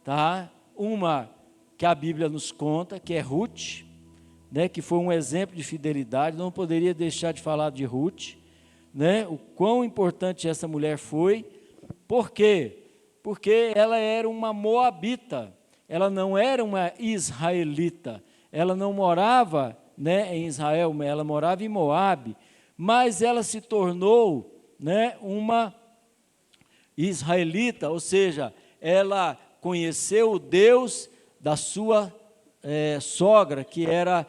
tá? Uma que a Bíblia nos conta, que é Ruth, né? Que foi um exemplo de fidelidade. Não poderia deixar de falar de Ruth, né? O quão importante essa mulher foi. Por quê? Porque ela era uma moabita, ela não era uma israelita, ela não morava, né, em Israel, ela morava em Moabe, mas ela se tornou, né, uma israelita, ou seja, ela conheceu o Deus da sua sogra, que era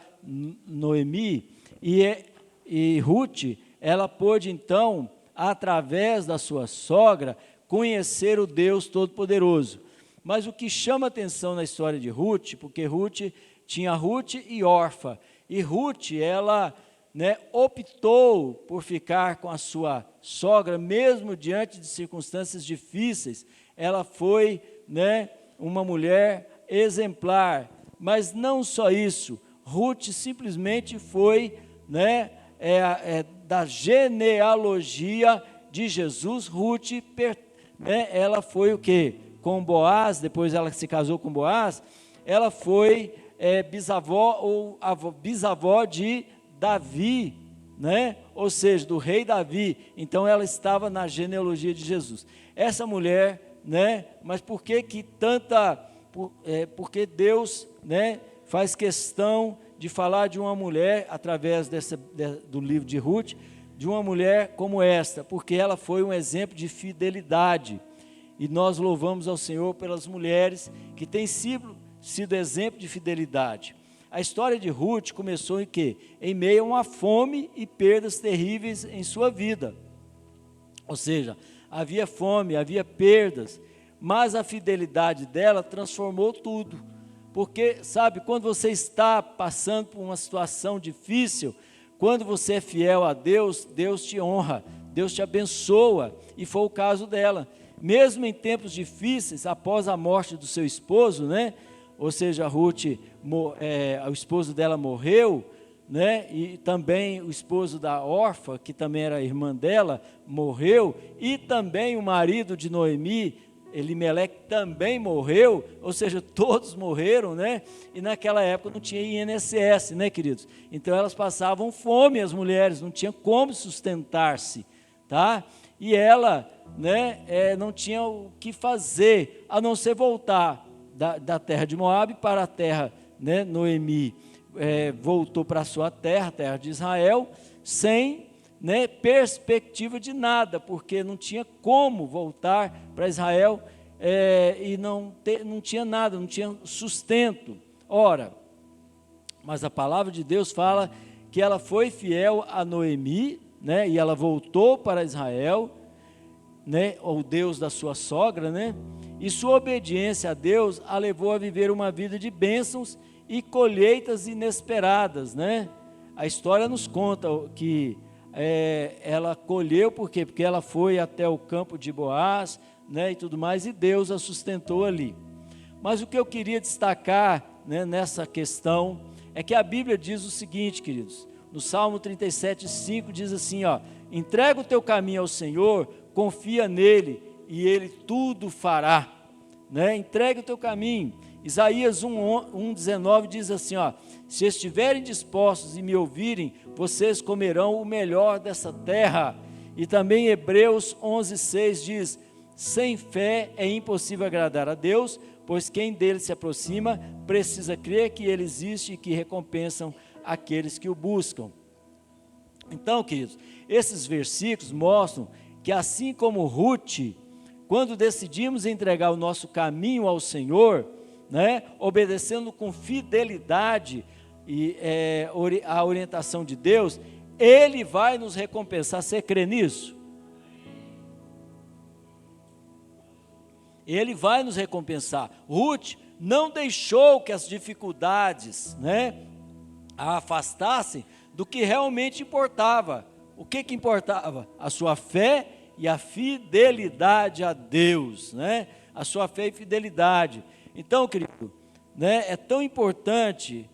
Noemi, e Ruth, ela pôde então, através da sua sogra, conhecer o Deus Todo-Poderoso. Mas o que chama atenção na história de Ruth, porque Ruth tinha Ruth e Orfa, e Ruth, ela, né, optou por ficar com a sua sogra, mesmo diante de circunstâncias difíceis. Ela foi, né, uma mulher exemplar, mas não só isso, Ruth simplesmente foi, né, da genealogia de Jesus. Ruth, né, ela foi o quê? Com Boaz, depois ela se casou com Boaz, ela foi bisavó ou bisavó de Davi, né? Ou seja, do rei Davi. Então ela estava na genealogia de Jesus. Essa mulher, né? Mas por que porque Deus, né, faz questão de falar de uma mulher através do livro de Ruth, de uma mulher como esta? Porque ela foi um exemplo de fidelidade. E nós louvamos ao Senhor pelas mulheres que têm sido exemplo de fidelidade. A história de Ruth começou em quê? Em meio a uma fome e perdas terríveis em sua vida. Ou seja, havia fome, havia perdas, mas a fidelidade dela transformou tudo. Porque, sabe, quando você está passando por uma situação difícil, quando você é fiel a Deus, Deus te honra, Deus te abençoa, e foi o caso dela. Mesmo em tempos difíceis, após a morte do seu esposo, né? Ou seja, Ruth, o esposo dela morreu, né? E também o esposo da Orfa, que também era irmã dela, morreu, e também o marido de Noemi, Elimeleque, também morreu, ou seja, todos morreram, né? E naquela época não tinha INSS, né, queridos? Então elas passavam fome, as mulheres, não tinham como sustentar-se, tá? E ela, né, não tinha o que fazer, a não ser voltar da terra de Moabe para a terra, né? Noemi voltou para a sua terra, a terra de Israel, sem, né, perspectiva de nada, porque não tinha como voltar para Israel, e não tinha nada, não tinha sustento. Ora, mas a palavra de Deus fala que ela foi fiel a Noemi, né, e ela voltou para Israel, né, o Deus da sua sogra, né, e sua obediência a Deus a levou a viver uma vida de bênçãos e colheitas inesperadas, né? A história nos conta que ela colheu, por quê? Porque ela foi até o campo de Boaz, né, e tudo mais, e Deus a sustentou ali. Mas o que eu queria destacar, né, nessa questão, é que a Bíblia diz o seguinte, queridos, no Salmo 37:5 diz assim, ó: entrega o teu caminho ao Senhor, confia nele e ele tudo fará, né? Entrega o teu caminho. Isaías 1:19 diz assim, ó: se estiverem dispostos e me ouvirem, vocês comerão o melhor dessa terra. E também Hebreus 11:6 diz: sem fé é impossível agradar a Deus, pois quem dele se aproxima precisa crer que ele existe e que recompensam aqueles que o buscam. Então, queridos, esses versículos mostram que assim como Ruth, quando decidimos entregar o nosso caminho ao Senhor, né, obedecendo com fidelidade e a orientação de Deus, Ele vai nos recompensar. Você crê nisso? Ele vai nos recompensar. Ruth não deixou que as dificuldades, né, a afastassem do que realmente importava. O que importava? A sua fé e a fidelidade a Deus, né? A sua fé e fidelidade. Então, querido, né, é tão importante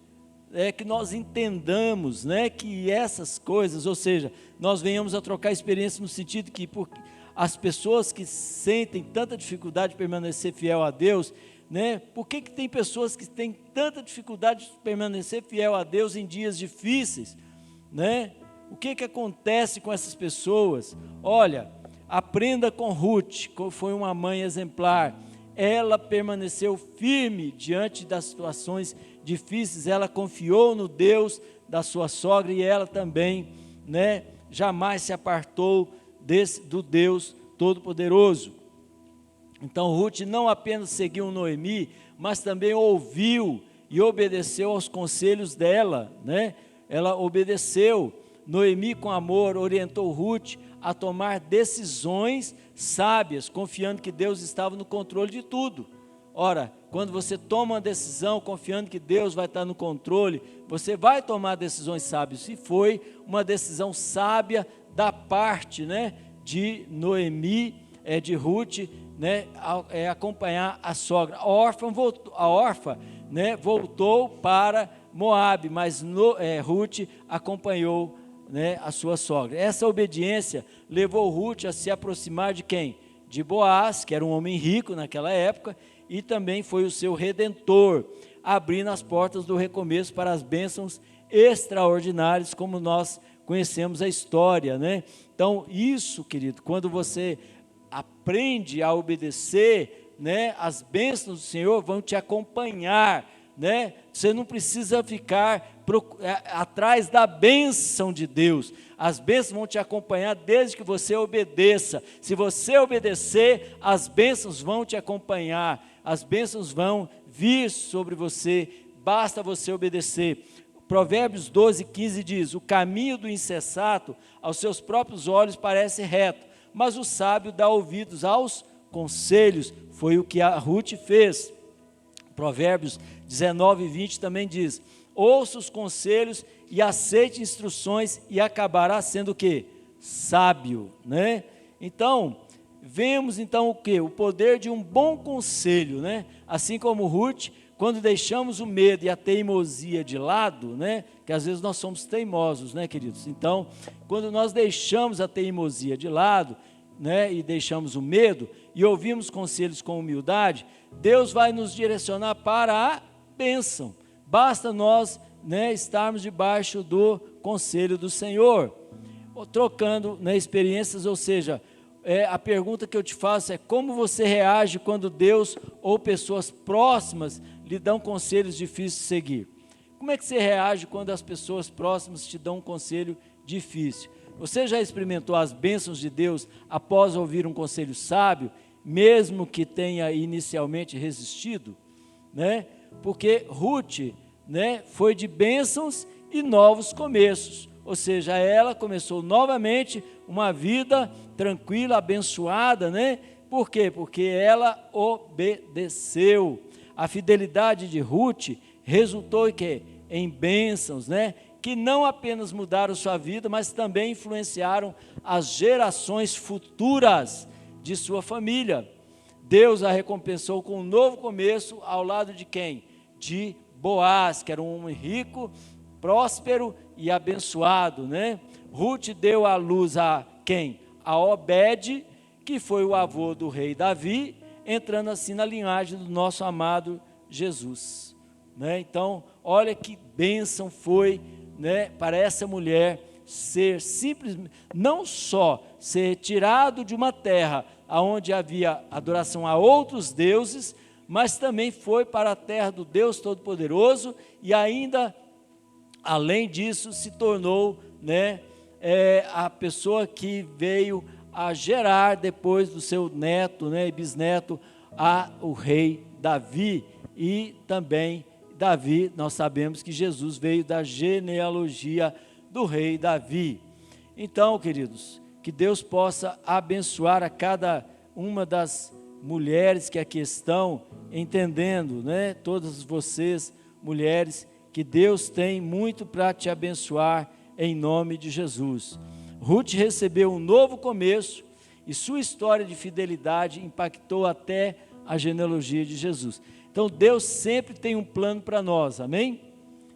que nós entendamos, né, que essas coisas, ou seja, nós venhamos a trocar experiência no sentido que as pessoas que sentem tanta dificuldade de permanecer fiel a Deus, né? Por que tem pessoas que têm tanta dificuldade de permanecer fiel a Deus em dias difíceis, né? O que acontece com essas pessoas? Olha, aprenda com Ruth, que foi uma mãe exemplar. Ela permaneceu firme diante das situações difíceis, ela confiou no Deus da sua sogra e ela também, né, jamais se apartou do Deus Todo-Poderoso. Então Ruth não apenas seguiu Noemi, mas também ouviu e obedeceu aos conselhos dela, né? Ela obedeceu. Noemi, com amor, orientou Ruth a tomar decisões sábias, confiando que Deus estava no controle de tudo. Ora, quando você toma uma decisão confiando que Deus vai estar no controle, você vai tomar decisões sábias. E foi uma decisão sábia da parte, né, de Noemi, de Ruth, né, acompanhar a sogra. A órfã, né, voltou para Moabe, mas Ruth acompanhou, né, a sua sogra. Essa obediência levou Ruth a se aproximar de quem? De Boaz, que era um homem rico naquela época, e também foi o seu redentor, abrindo as portas do recomeço para as bênçãos extraordinárias, como nós conhecemos a história, né? Então, isso, querido, quando você aprende a obedecer, né, as bênçãos do Senhor vão te acompanhar, né? Você não precisa ficar atrás da bênção de Deus. As bênçãos vão te acompanhar desde que você obedeça. Se você obedecer, as bênçãos vão te acompanhar, as bênçãos vão vir sobre você, basta você obedecer. Provérbios 12:15 diz: o caminho do insensato aos seus próprios olhos parece reto, mas o sábio dá ouvidos aos conselhos. Foi o que a Ruth fez. Provérbios 19:20 também diz: ouça os conselhos e aceite instruções e acabará sendo o quê? Sábio, né? Então, vemos então o quê? O poder de um bom conselho, né? Assim como Ruth, quando deixamos o medo e a teimosia de lado, né? Que às vezes nós somos teimosos, né, queridos? Então, quando nós deixamos a teimosia de lado, né, e deixamos o medo e ouvimos conselhos com humildade, Deus vai nos direcionar para a bênção. Basta nós, né, estarmos debaixo do conselho do Senhor, trocando, né, experiências. Ou seja, a pergunta que eu te faço é: como você reage quando Deus ou pessoas próximas lhe dão conselhos difíceis de seguir? Como é que você reage quando as pessoas próximas te dão um conselho difícil? Você já experimentou as bênçãos de Deus após ouvir um conselho sábio, mesmo que tenha inicialmente resistido, né? Porque Ruth, né, foi de bênçãos e novos começos, ou seja, ela começou novamente uma vida tranquila, abençoada, né? Por quê? Porque ela obedeceu. A fidelidade de Ruth resultou em quê? Em bênçãos, né? Que não apenas mudaram sua vida, mas também influenciaram as gerações futuras de sua família. Deus a recompensou com um novo começo ao lado de quem? De Boaz, que era um homem rico, próspero e abençoado, né? Ruth deu à luz a quem? A Obed, que foi o avô do rei Davi, entrando assim na linhagem do nosso amado Jesus, né? Então, olha que bênção foi, né, para essa mulher ser simplesmente, não só ser tirado de uma terra onde havia adoração a outros deuses, mas também foi para a terra do Deus Todo-Poderoso, e ainda, além disso, se tornou, né, a pessoa que veio a gerar depois do seu neto, né, e bisneto, o rei Davi. E também Davi, nós sabemos que Jesus veio da genealogia do rei Davi. Então, queridos, que Deus possa abençoar a cada uma das mulheres que aqui estão, entendendo, né, todas vocês, mulheres, que Deus tem muito para te abençoar, em nome de Jesus. Ruth recebeu um novo começo, e sua história de fidelidade impactou até a genealogia de Jesus. Então Deus sempre tem um plano para nós, amém?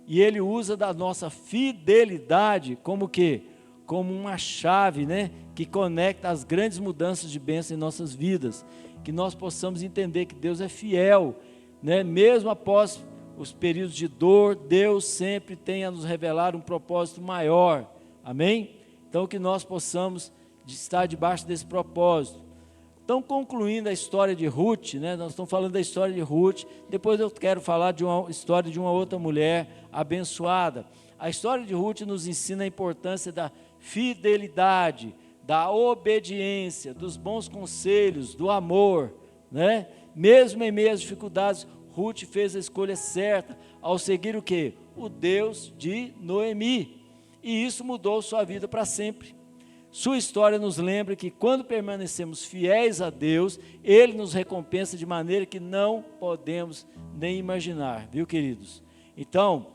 E Ele usa da nossa fidelidade como o quê? Como uma chave, né, que conecta as grandes mudanças de bênção em nossas vidas. Que nós possamos entender que Deus é fiel, né, mesmo após os períodos de dor, Deus sempre tem a nos revelar um propósito maior, amém? Então que nós possamos estar debaixo desse propósito. Então, concluindo a história de Ruth, né, nós estamos falando da história de Ruth, depois eu quero falar de uma história de uma outra mulher abençoada. A história de Ruth nos ensina a importância da fidelidade, da obediência, dos bons conselhos, do amor, né? Mesmo em meio às dificuldades, Ruth fez a escolha certa ao seguir o quê? O Deus de Noemi, e isso mudou sua vida para sempre. Sua história nos lembra que quando permanecemos fiéis a Deus, Ele nos recompensa de maneira que não podemos nem imaginar, viu, queridos? Então,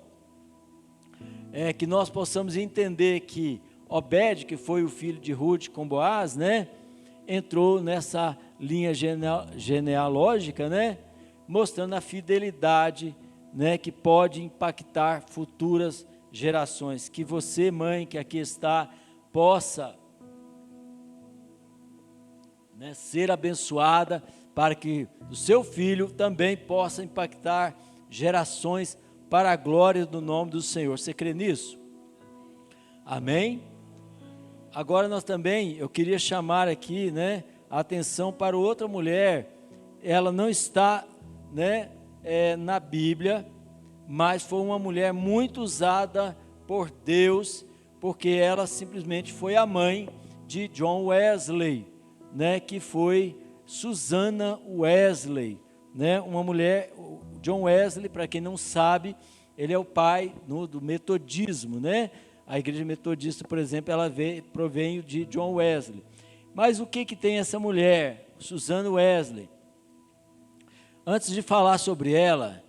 que nós possamos entender que Obed, que foi o filho de Ruth com Boaz, né, entrou nessa linha genealógica, né, mostrando a fidelidade, né, que pode impactar futuras gerações. Que você, mãe, que aqui está, possa, né, ser abençoada, para que o seu filho também possa impactar gerações para a glória do nome do Senhor. Você crê nisso? Amém? Agora nós também, eu queria chamar aqui, né, a atenção para outra mulher. Ela não está, né, na Bíblia, mas foi uma mulher muito usada por Deus, porque ela simplesmente foi a mãe de John Wesley, né, que foi Susana Wesley, né, uma mulher. John Wesley, para quem não sabe, ele é o pai do metodismo, né? A igreja metodista, por exemplo, ela provém de John Wesley. Mas o que tem essa mulher, Susana Wesley? Antes de falar sobre ela,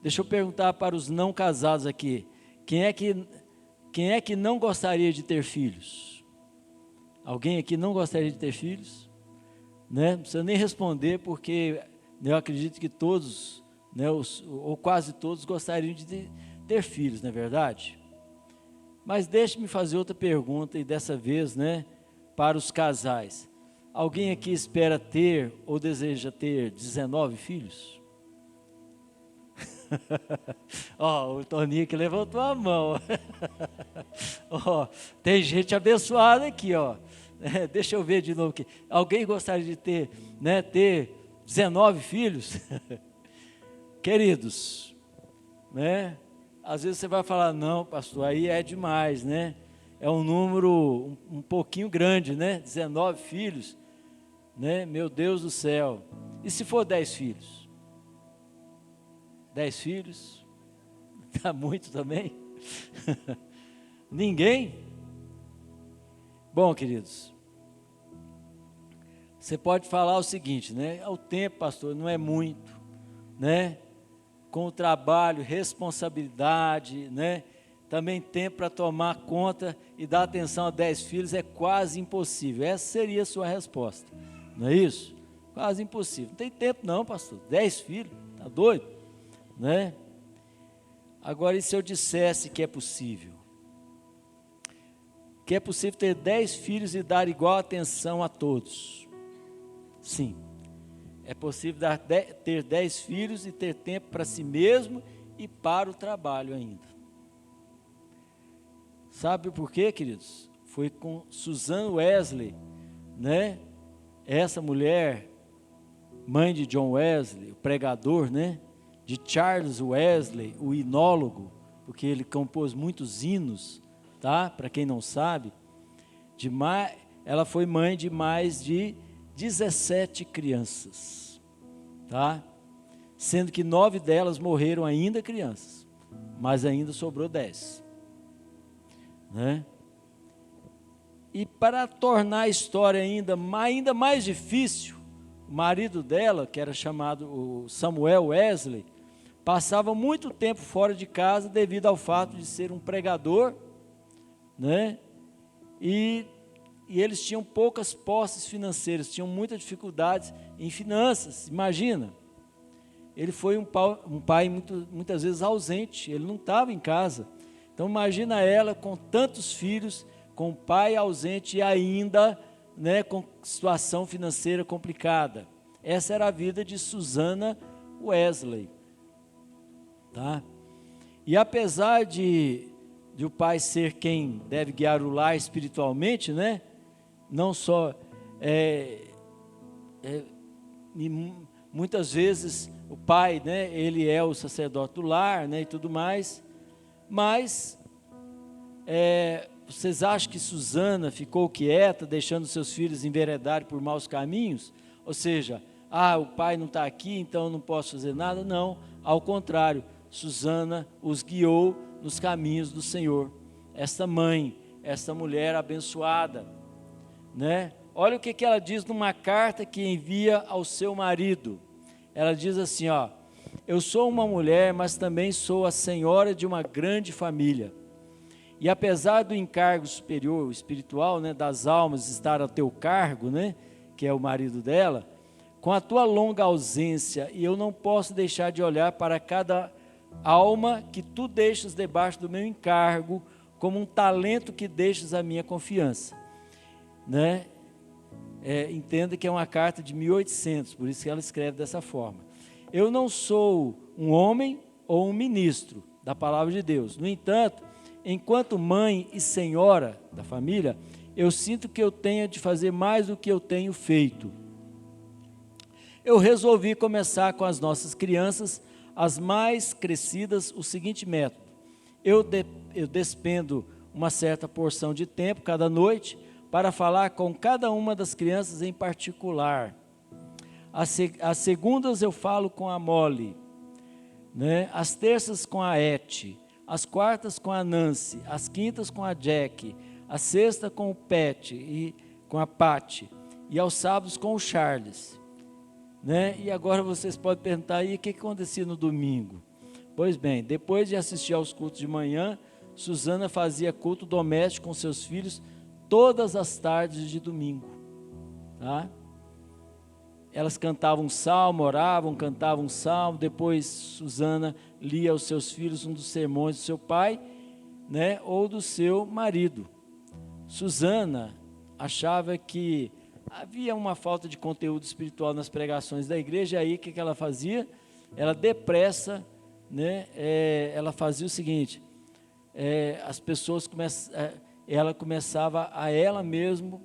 deixa eu perguntar para os não casados aqui, quem é que não gostaria de ter filhos? Alguém aqui não gostaria de ter filhos? Né? Não precisa nem responder, porque eu acredito que todos, né, ou quase todos, gostariam de ter filhos, não é verdade? Mas deixe-me fazer outra pergunta, e dessa vez, né, para os casais. Alguém aqui espera ter ou deseja ter 19 filhos? O Toninho que levantou a mão. Tem gente abençoada aqui, deixa eu ver de novo aqui. Alguém gostaria de ter 19 filhos? Queridos, né? Às vezes você vai falar, não, pastor, aí é demais, né? É um número um pouquinho grande, né? 19 filhos, né? Meu Deus do céu. E se for 10 filhos? 10 filhos? Está muito também? Ninguém? Bom, queridos, você pode falar o seguinte, né? O tempo, pastor, não é muito, né? Com o trabalho, responsabilidade, né? Também tempo para tomar conta e dar atenção a 10 filhos é quase impossível. Essa seria a sua resposta, não é isso? Quase impossível. Não tem tempo não, pastor. 10 filhos, tá doido? Né? Agora, e se eu dissesse que é possível? Que é possível ter 10 filhos e dar igual atenção a todos? Sim. É possível ter 10 filhos e ter tempo para si mesmo e para o trabalho ainda. Sabe por quê, queridos? Foi com Susana Wesley, né? Essa mulher, mãe de John Wesley, o pregador, né? De Charles Wesley, o hinólogo, porque ele compôs muitos hinos, tá? Para quem não sabe, ela foi mãe de mais de 17 crianças, tá? Sendo que 9 delas morreram ainda crianças, mas ainda sobrou 10, né? E para tornar a história ainda mais difícil, o marido dela, que era chamado o Samuel Wesley, passava muito tempo fora de casa devido ao fato de ser um pregador, né? E eles tinham poucas posses financeiras, tinham muitas dificuldades em finanças. Imagina, ele foi um pai muitas vezes ausente, ele não estava em casa. Então imagina ela com tantos filhos, com o pai ausente e ainda, né, com situação financeira complicada. Essa era a vida de Susana Wesley, tá? E apesar de o pai ser quem deve guiar o lar espiritualmente, né? Não só, muitas vezes o pai, né? Ele é o sacerdote do lar, né? E tudo mais, mas vocês acham que Susana ficou quieta, deixando seus filhos enveredarem por maus caminhos? Ou seja, o pai não está aqui, então eu não posso fazer nada? Não, ao contrário, Susana os guiou nos caminhos do Senhor. Esta mãe, esta mulher abençoada, né? Olha o que ela diz numa carta que envia ao seu marido. Ela diz assim, ó: eu sou uma mulher, mas também sou a senhora de uma grande família. E apesar do encargo superior, espiritual, né, das almas estar a teu cargo, né, que é o marido dela, com a tua longa ausência, e eu não posso deixar de olhar para cada alma que tu deixas debaixo do meu encargo, como um talento que deixas à minha confiança, né? Entenda que é uma carta de 1800, por isso que ela escreve dessa forma. Eu não sou um homem ou um ministro da palavra de Deus. No entanto, enquanto mãe e senhora da família, eu sinto que eu tenho de fazer mais do que eu tenho feito. Eu resolvi começar com as nossas crianças, as mais crescidas, o seguinte método. Eu despendo uma certa porção de tempo cada noite para falar com cada uma das crianças em particular. As segundas eu falo com a Molly, né? As terças com a Eti, as quartas com a Nancy, as quintas com a Jack, a sexta com o Pat e com a Patty, e aos sábados com o Charles, né? E agora vocês podem perguntar aí o que acontecia no domingo. Pois bem, depois de assistir aos cultos de manhã, Susana fazia culto doméstico com seus filhos todas as tardes de domingo, tá? Elas cantavam um salmo, oravam, cantavam um salmo. Depois Susana lia aos seus filhos um dos sermões do seu pai, né, ou do seu marido. Susana achava que havia uma falta de conteúdo espiritual nas pregações da igreja. Aí o que ela fazia? Ela depressa, né, ela fazia o seguinte: as pessoas ela começava a ela mesmo,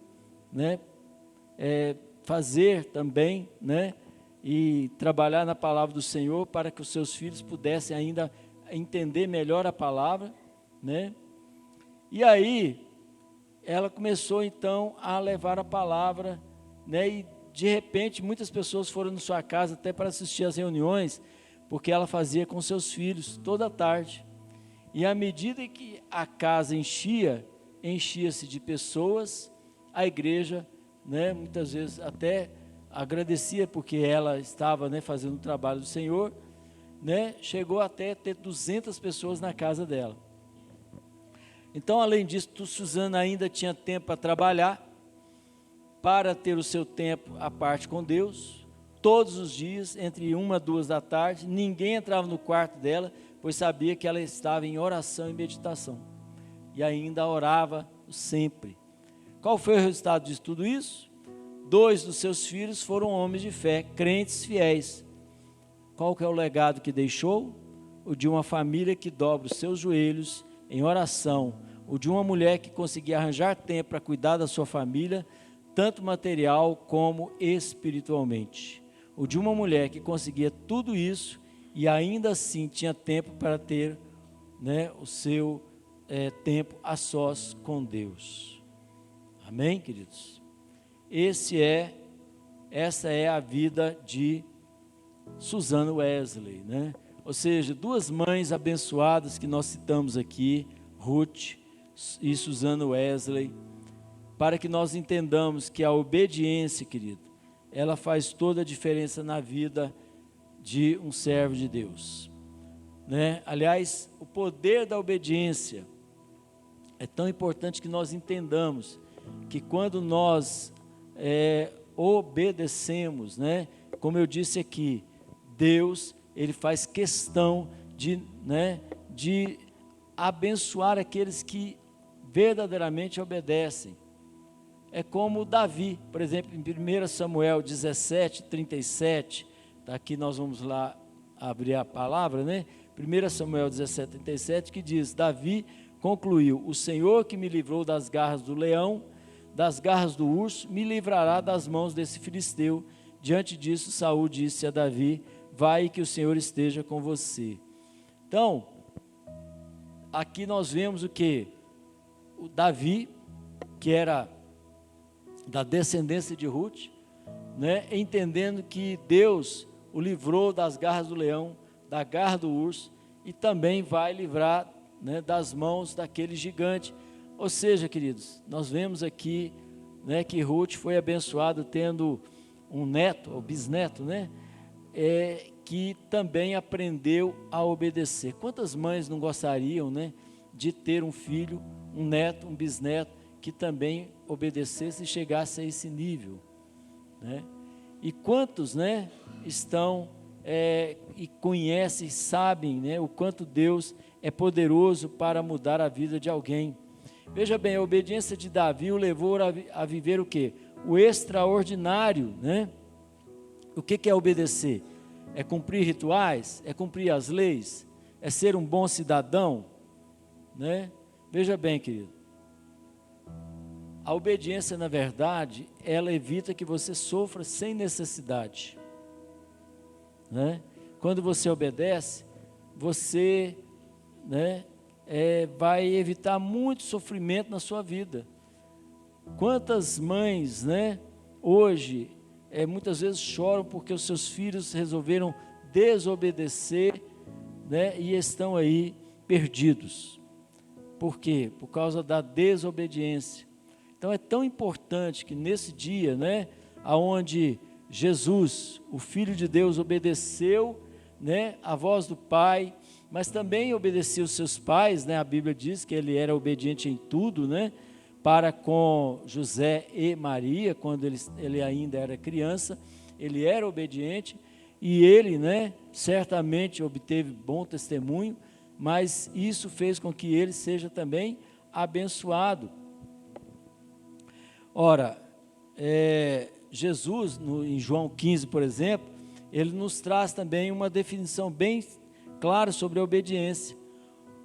né, fazer também, né, e trabalhar na palavra do Senhor para que os seus filhos pudessem ainda entender melhor a palavra, né? E aí ela começou então a levar a palavra, né? E de repente muitas pessoas foram na sua casa até para assistir às reuniões, porque ela fazia com seus filhos toda tarde. E à medida que a casa enchia-se de pessoas, a igreja, né, muitas vezes até agradecia porque ela estava, né, fazendo o trabalho do Senhor, né, chegou até ter 200 pessoas na casa dela. Então, além disso, Susana ainda tinha tempo para trabalhar, para ter o seu tempo à parte com Deus, todos os dias, entre 1 e 2 da tarde. Ninguém entrava no quarto dela, pois sabia que ela estava em oração e meditação, e ainda orava sempre. Qual foi o resultado de tudo isso? 2 dos seus filhos foram homens de fé, crentes fiéis. Qual que é o legado que deixou? O de uma família que dobra os seus joelhos em oração, o de uma mulher que conseguia arranjar tempo para cuidar da sua família, tanto material como espiritualmente. O de uma mulher que conseguia tudo isso e ainda assim tinha tempo para ter, né, o seu tempo a sós com Deus. Amém, queridos? Essa é a vida de Susana Wesley, né? Ou seja, 2 mães abençoadas que nós citamos aqui, Ruth e Susana Wesley, para que nós entendamos que a obediência, querido, ela faz toda a diferença na vida de um servo de Deus, né? Aliás, o poder da obediência é tão importante que nós entendamos que quando nós obedecemos, né, como eu disse aqui, Deus, Ele faz questão de, né, de abençoar aqueles que verdadeiramente obedecem. É como Davi, por exemplo, em 1 Samuel 17:37, aqui nós vamos lá abrir a palavra, né? 1 Samuel 17:37, que diz: Davi concluiu: o Senhor que me livrou das garras do leão, das garras do urso, me livrará das mãos desse filisteu. Diante disso, Saul disse a Davi: vai, que o Senhor esteja com você. Então, aqui nós vemos o que? O Davi, que era da descendência de Ruth, né, entendendo que Deus o livrou das garras do leão, da garra do urso, e também vai livrar, né, das mãos daquele gigante. Ou seja, queridos, nós vemos aqui, né, que Ruth foi abençoada tendo um neto, ou bisneto, né, que também aprendeu a obedecer. Quantas mães não gostariam, né, de ter um filho, um neto, um bisneto, que também obedecesse e chegasse a esse nível, né? E quantos, né, estão e conhecem, sabem, né, o quanto Deus é poderoso para mudar a vida de alguém. Veja bem, a obediência de Davi o levou a viver o quê? O extraordinário, né? O que é obedecer? É cumprir rituais? É cumprir as leis? É ser um bom cidadão, né? Veja bem, querido, a obediência, na verdade, ela evita que você sofra sem necessidade, né? Quando você obedece, você, né, vai evitar muito sofrimento na sua vida. Quantas mães, né, hoje, muitas vezes choram porque os seus filhos resolveram desobedecer, né, e estão aí perdidos. Por quê? Por causa da desobediência. Então é tão importante que nesse dia, né, aonde Jesus, o Filho de Deus, obedeceu, né, a voz do Pai, mas também obedeceu os seus pais, né? A Bíblia diz que ele era obediente em tudo, né, para com José e Maria, quando ele ainda era criança, ele era obediente, e ele, né, certamente obteve bom testemunho, mas isso fez com que ele seja também abençoado. Ora, Jesus, em João 15, por exemplo, ele nos traz também uma definição bem clara sobre a obediência.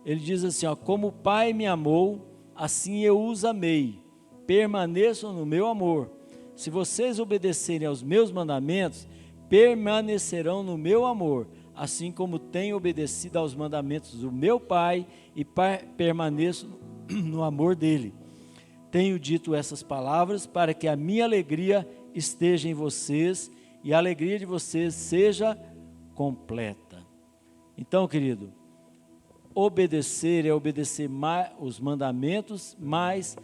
Ele diz assim, ó: como o Pai me amou, assim eu os amei, permaneçam no meu amor. Se vocês obedecerem aos meus mandamentos, permanecerão no meu amor, assim como tenho obedecido aos mandamentos do meu Pai e permaneço no amor dele. Tenho dito essas palavras para que a minha alegria esteja em vocês e a alegria de vocês seja completa. Então, querido, obedecer é obedecer os mandamentos, mas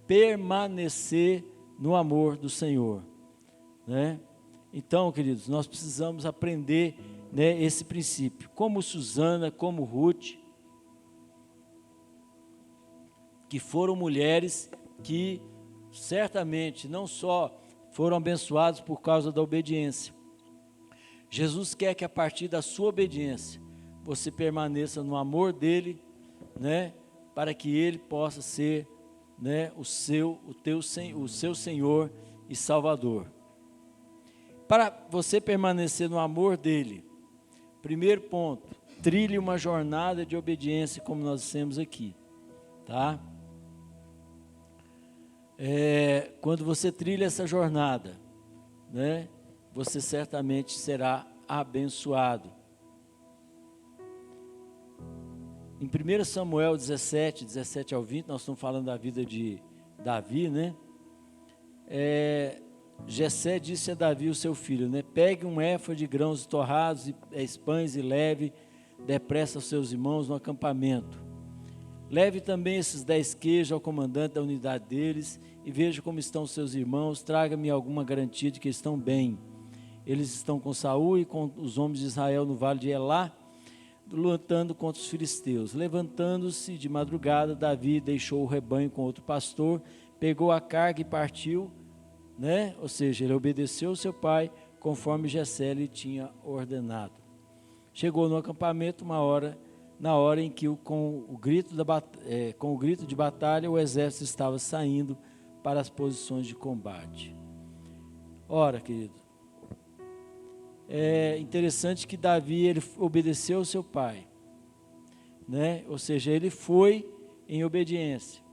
permanecer no amor do Senhor, né? Então, queridos, nós precisamos aprender, né, esse princípio. Como Susana, como Ruth, que foram mulheres que certamente não só foram abençoados por causa da obediência. Jesus quer que a partir da sua obediência você permaneça no amor dele, né, para que ele possa ser, né, o seu Senhor e Salvador. Para você permanecer no amor dele, primeiro ponto, trilhe uma jornada de obediência, como nós dissemos aqui, tá? Quando você trilha essa jornada, né, você certamente será abençoado. Em 1 Samuel 17 ao 20, nós estamos falando da vida de Davi, né? Jessé disse a Davi, o seu filho, né: pegue um éfa de grãos torrados e pães e leve depressa aos seus irmãos no acampamento. Leve também esses 10 queijos ao comandante da unidade deles e veja como estão seus irmãos, traga-me alguma garantia de que estão bem. Eles estão com Saul e com os homens de Israel no vale de Elá, lutando contra os filisteus. Levantando-se de madrugada, Davi deixou o rebanho com outro pastor, pegou a carga e partiu, né? Ou seja, ele obedeceu ao seu pai, conforme Jessé lhe tinha ordenado. Chegou no acampamento na hora em que com o grito de batalha o exército estava saindo para as posições de combate. Ora, querido, é interessante que Davi, ele obedeceu ao seu pai, né? Ou seja, ele foi em obediência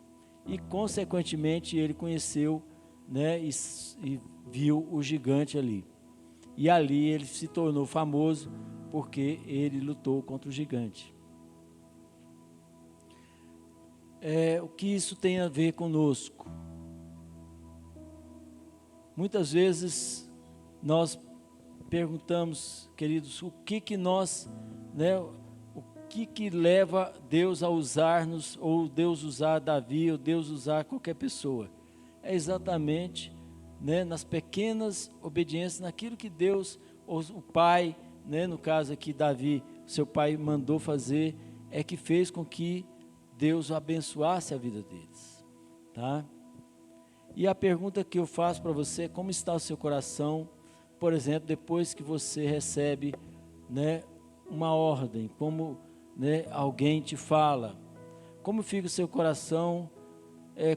e consequentemente ele conheceu, né, e viu o gigante ali, e ali ele se tornou famoso porque ele lutou contra o gigante. O que isso tem a ver conosco? Muitas vezes nós perguntamos, queridos, o que nós, né, o que leva Deus a usar-nos, ou Deus usar Davi, ou Deus usar qualquer pessoa? É exatamente, né, nas pequenas obediências, naquilo que Deus, ou o Pai, né, no caso aqui Davi, seu pai mandou fazer, é que fez com que Deus abençoasse a vida deles, tá? E a pergunta que eu faço para você é: como está o seu coração, por exemplo, depois que você recebe, né, uma ordem, como, né, alguém te fala? Como fica o seu coração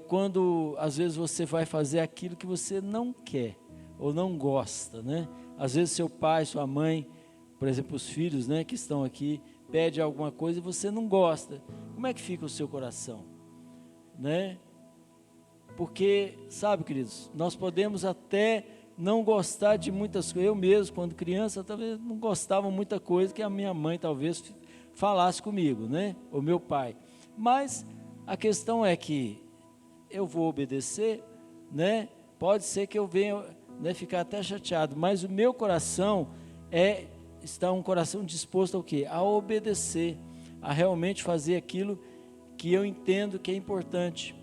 quando às vezes você vai fazer aquilo que você não quer ou não gosta, né? Às vezes seu pai, sua mãe, por exemplo, os filhos, né, que estão aqui, pede alguma coisa e você não gosta. Como é que fica o seu coração, né? Porque, sabe, queridos, nós podemos até não gostar de muitas coisas. Eu mesmo, quando criança, talvez não gostava muita coisa que a minha mãe talvez falasse comigo, né? Ou meu pai. Mas a questão é que eu vou obedecer, né? Pode ser que eu venha, né, ficar até chateado, mas o meu coração está um coração disposto ao quê? A obedecer, a realmente fazer aquilo que eu entendo que é importante.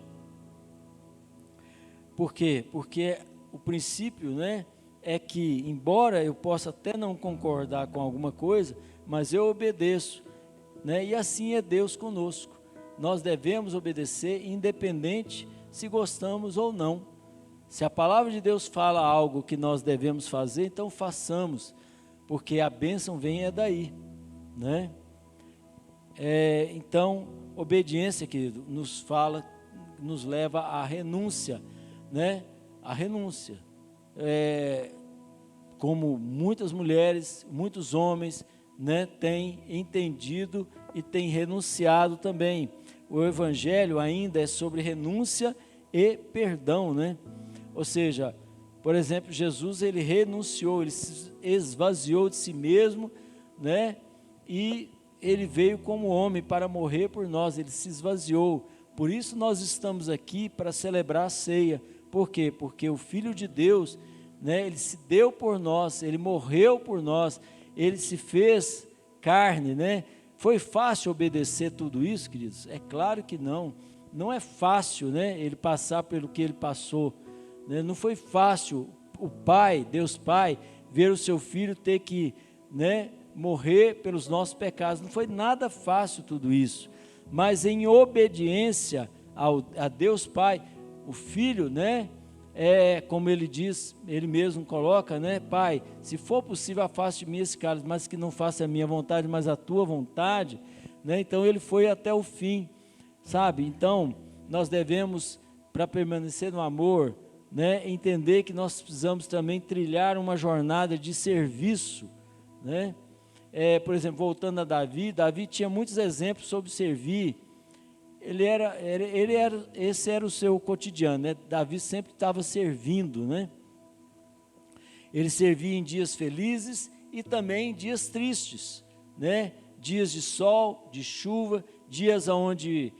Por quê? Porque o princípio, né, é que, embora eu possa até não concordar com alguma coisa, mas eu obedeço, né? E assim é Deus conosco. Nós devemos obedecer independente se gostamos ou não. Se a palavra de Deus fala algo que nós devemos fazer, então façamos, porque a bênção vem daí, né? Então, obediência, querido, nos leva à renúncia, né? A renúncia. Como muitas mulheres, muitos homens, né, têm entendido e têm renunciado também. O evangelho ainda é sobre renúncia e perdão, né? Ou seja, por exemplo, Jesus, ele renunciou, ele se esvaziou de si mesmo, né? E ele veio como homem para morrer por nós, ele se esvaziou. Por isso nós estamos aqui para celebrar a ceia. Por quê? Porque o Filho de Deus, né, ele se deu por nós, ele morreu por nós, ele se fez carne, né? Foi fácil obedecer tudo isso, queridos? É claro que não. Não é fácil, né, ele passar pelo que ele passou, né? Não foi fácil o Pai, Deus Pai, ver o seu Filho ter que, né, morrer pelos nossos pecados. Não foi nada fácil tudo isso, mas em obediência a Deus Pai, o Filho, né, como ele diz, ele mesmo coloca, né, Pai, se for possível afaste de mim esse cálice, mas que não faça a minha vontade, mas a tua vontade, né? Então ele foi até o fim, sabe? Então nós devemos, para permanecer no amor, né, entender que nós precisamos também trilhar uma jornada de serviço, né? Por exemplo, voltando a Davi tinha muitos exemplos sobre servir. Esse era o seu cotidiano, né? Davi sempre estava servindo, né? Ele servia em dias felizes e também em dias tristes, né? Dias de sol, de chuva, dias onde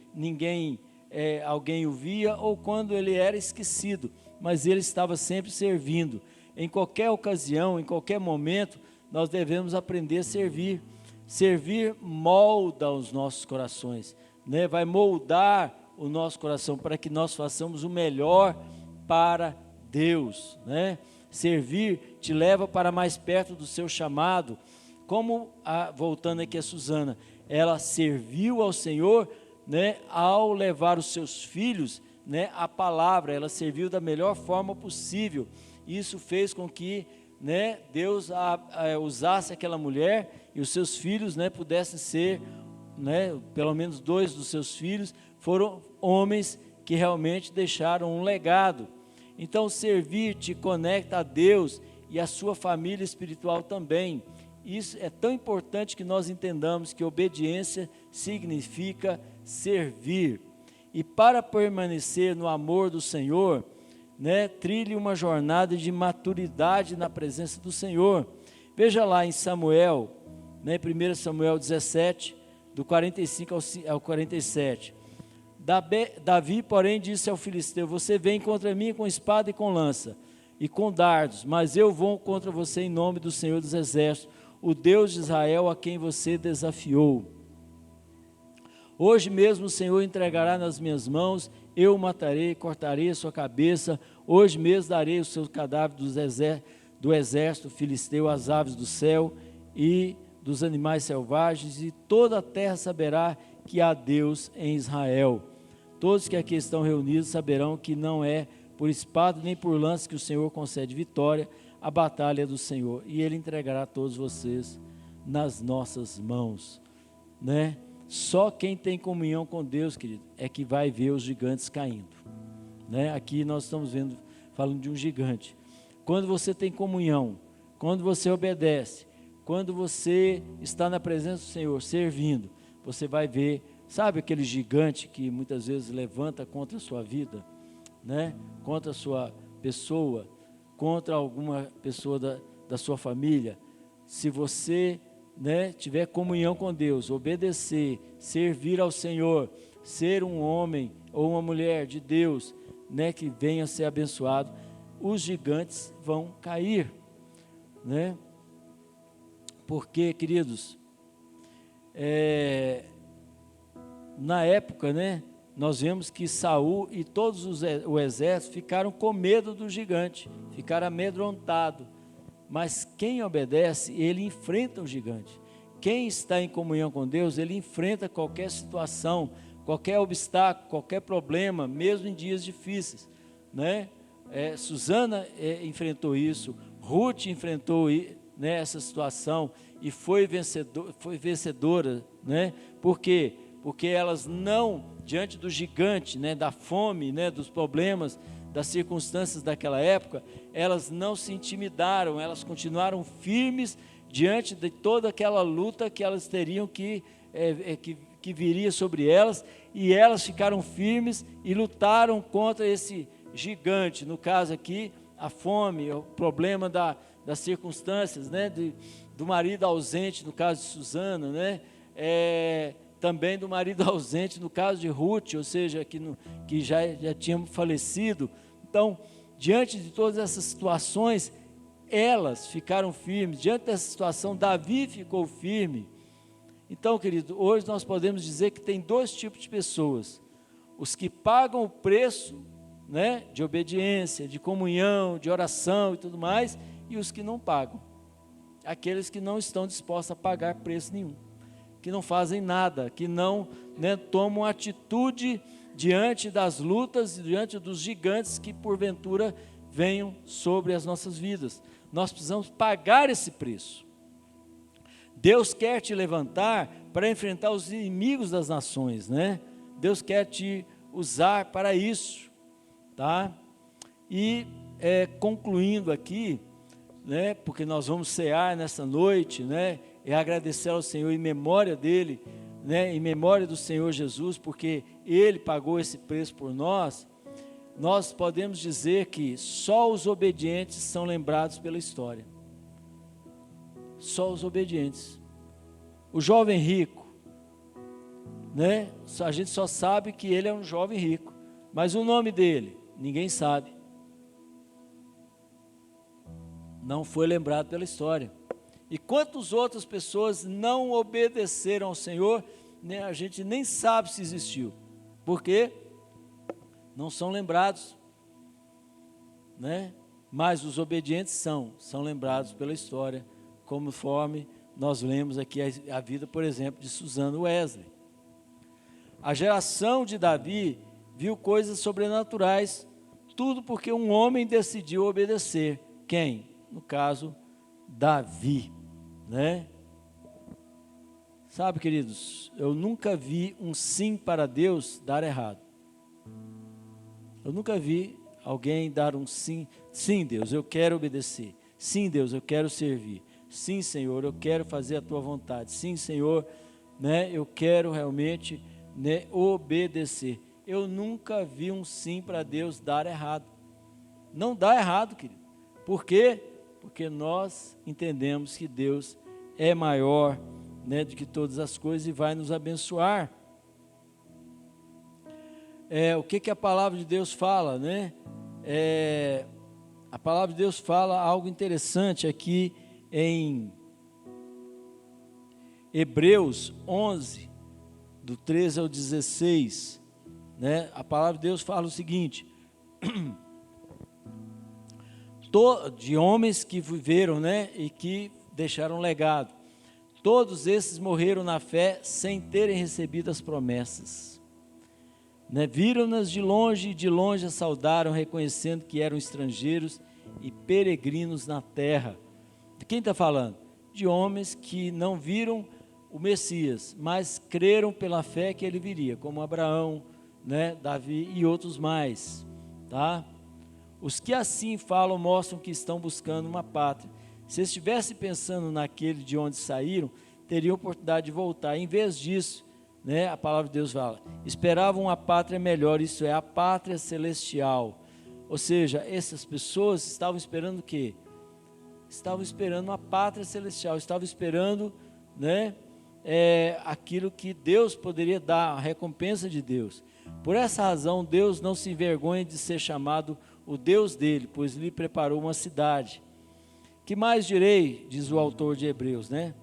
alguém o via, ou quando ele era esquecido, mas ele estava sempre servindo. Em qualquer ocasião, em qualquer momento, nós devemos aprender a servir. Servir molda os nossos corações, né? Vai moldar o nosso coração para que nós façamos o melhor para Deus, né? Servir te leva para mais perto do seu chamado, como voltando aqui a Suzana, ela serviu ao Senhor, né, ao levar os seus filhos, né, a palavra. Ela serviu da melhor forma possível. Isso fez com que, né, Deus usasse aquela mulher e os seus filhos, né, pudessem ser, né, pelo menos 2 dos seus filhos foram homens que realmente deixaram um legado. Então servir te conecta a Deus e a sua família espiritual também. Isso é tão importante que nós entendamos que obediência significa servir. E para permanecer no amor do Senhor, né, trilhe uma jornada de maturidade na presença do Senhor. Veja lá em Samuel, né, 1 Samuel 17, do 45 ao 47. Davi, porém, disse ao filisteu: você vem contra mim com espada e com lança, e com dardos, mas eu vou contra você em nome do Senhor dos Exércitos, o Deus de Israel, a quem você desafiou. Hoje mesmo o Senhor entregará nas minhas mãos, eu o matarei, cortarei a sua cabeça, hoje mesmo darei o seu cadáver do exército filisteu às aves do céu e dos animais selvagens, e toda a terra saberá que há Deus em Israel. Todos que aqui estão reunidos saberão que não é por espada nem por lança que o Senhor concede vitória, a batalha é do Senhor, e Ele entregará todos vocês nas nossas mãos, né? Só quem tem comunhão com Deus, querido, é que vai ver os gigantes caindo, né? Aqui nós estamos falando de um gigante. Quando você tem comunhão, quando você obedece, quando você está na presença do Senhor, servindo, você vai ver, sabe aquele gigante que muitas vezes levanta contra a sua vida, né? Contra a sua pessoa, contra alguma pessoa da sua família. Se você, né, tiver comunhão com Deus, obedecer, servir ao Senhor, ser um homem ou uma mulher de Deus, né, que venha a ser abençoado, os gigantes vão cair, né? Porque, queridos, na época, né, nós vemos que Saul e todos o exército ficaram com medo do gigante, ficaram amedrontados. Mas quem obedece, ele enfrenta o gigante. Quem está em comunhão com Deus, ele enfrenta qualquer situação, qualquer obstáculo, qualquer problema, mesmo em dias difíceis, né? Susana enfrentou isso, Ruth enfrentou, né, essa situação e foi vencedora, né? Por quê? Porque elas não, diante do gigante, né, da fome, né, dos problemas, das circunstâncias daquela época, elas não se intimidaram, elas continuaram firmes diante de toda aquela luta que elas teriam que viria sobre elas, e elas ficaram firmes e lutaram contra esse gigante. No caso aqui, a fome, o problema das circunstâncias, né, do marido ausente, no caso de Susana, né, também do marido ausente, no caso de Ruth, ou seja, que já tinha falecido. Então, diante de todas essas situações, elas ficaram firmes. Diante dessa situação, Davi ficou firme. Então, querido, hoje nós podemos dizer que tem dois tipos de pessoas: os que pagam o preço, né, de obediência, de comunhão, de oração e tudo mais, e os que não pagam, aqueles que não estão dispostos a pagar preço nenhum, que não fazem nada, que não, né, tomam atitude diante das lutas, diante dos gigantes que porventura venham sobre as nossas vidas. Nós precisamos pagar esse preço. Deus quer te levantar para enfrentar os inimigos das nações, né? Deus quer te usar para isso, tá? E concluindo aqui, né, porque nós vamos cear nessa noite, né, e agradecer ao Senhor em memória dele, né, em memória do Senhor Jesus, porque Ele pagou esse preço por nós. Nós podemos dizer que só os obedientes são lembrados pela história. Só os obedientes. O jovem rico, né, a gente só sabe que ele é um jovem rico, mas o nome dele, ninguém sabe. Não foi lembrado pela história. E quantas outras pessoas não obedeceram ao Senhor, né, a gente nem sabe se existiu, porque não são lembrados, né? Mas os obedientes são lembrados pela história, conforme nós lemos aqui a vida, por exemplo, de Susana Wesley. A geração de Davi viu coisas sobrenaturais, tudo porque um homem decidiu obedecer. Quem? No caso, Davi, né? Sabe, queridos, eu nunca vi um sim para Deus dar errado. Eu nunca vi alguém dar um sim, sim Deus, eu quero obedecer. Sim, Deus, eu quero servir. Sim, Senhor, eu quero fazer a tua vontade. Sim, Senhor, né, eu quero realmente, né, obedecer. Eu nunca vi um sim para Deus dar errado. Não dá errado, querido. Por quê? Porque nós entendemos que Deus é maior, né, do que todas as coisas e vai nos abençoar. O que a palavra de Deus fala, né? A palavra de Deus fala algo interessante aqui em Hebreus 11, do 13 ao 16, né? A palavra de Deus fala o seguinte: de homens que viveram, né, e que deixaram legado. Todos esses morreram na fé sem terem recebido as promessas, né? Viram-nas de longe e de longe a saudaram, reconhecendo que eram estrangeiros e peregrinos na terra. De quem está falando? De homens que não viram o Messias, mas creram pela fé que ele viria, como Abraão, né, Davi e outros mais, tá? Os que assim falam mostram que estão buscando uma pátria. Se estivessem pensando naquele de onde saíram, teriam oportunidade de voltar. Em vez disso, né, a palavra de Deus fala, esperavam uma pátria melhor, isso é, a pátria celestial. Ou seja, essas pessoas estavam esperando o quê? Estavam esperando uma pátria celestial, estavam esperando, né, aquilo que Deus poderia dar, a recompensa de Deus. Por essa razão, Deus não se envergonha de ser chamado o Deus dele, pois lhe preparou uma cidade. Que mais direi, diz o autor de Hebreus, né?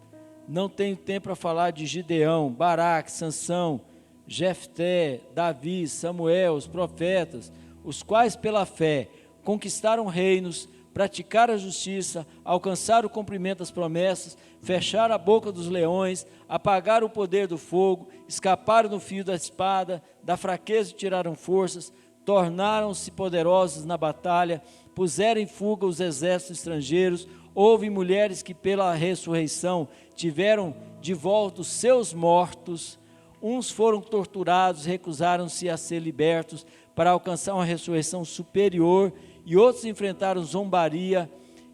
Não tenho tempo para falar de Gideão, Baraque, Sansão, Jefté, Davi, Samuel, os profetas, os quais pela fé conquistaram reinos, praticaram a justiça, alcançaram o cumprimento das promessas, fecharam a boca dos leões, apagaram o poder do fogo, escaparam do fio da espada, da fraqueza tiraram forças, tornaram-se poderosos na batalha, puseram em fuga os exércitos estrangeiros. Houve mulheres que pela ressurreição tiveram de volta os seus mortos. Uns foram torturados, recusaram-se a ser libertos para alcançar uma ressurreição superior, e outros enfrentaram zombaria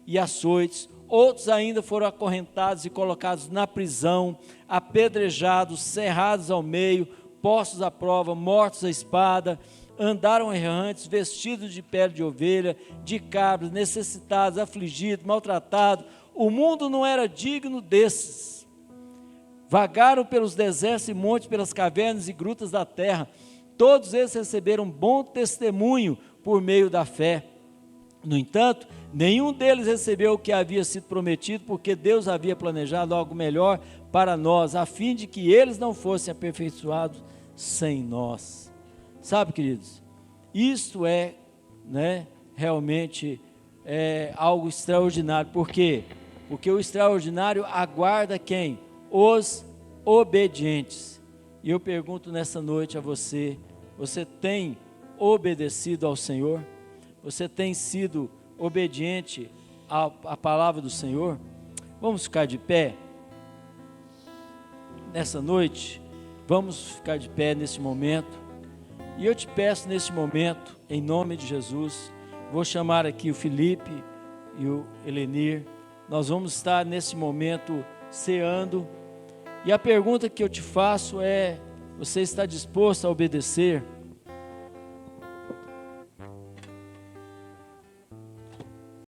e açoites. Outros ainda foram acorrentados e colocados na prisão, apedrejados, cerrados ao meio, postos à prova, mortos à espada. Andaram errantes, vestidos de pele de ovelha, de cabras, necessitados, afligidos, maltratados. O mundo não era digno desses. Vagaram pelos desertos e montes, pelas cavernas e grutas da terra. Todos eles receberam bom testemunho por meio da fé. No entanto, nenhum deles recebeu o que havia sido prometido, porque Deus havia planejado algo melhor para nós, a fim de que eles não fossem aperfeiçoados sem nós. Sabe, queridos, isto é, né, realmente algo extraordinário. Por quê? Porque o extraordinário aguarda quem? Os obedientes. E eu pergunto nessa noite a você: você tem obedecido ao Senhor? Você tem sido obediente à palavra do Senhor? Vamos ficar de pé nessa noite? Vamos ficar de pé nesse momento. E eu te peço nesse momento, em nome de Jesus, vou chamar aqui o Felipe e o Elenir. Nós vamos estar nesse momento ceando. E a pergunta que eu te faço é: você está disposto a obedecer?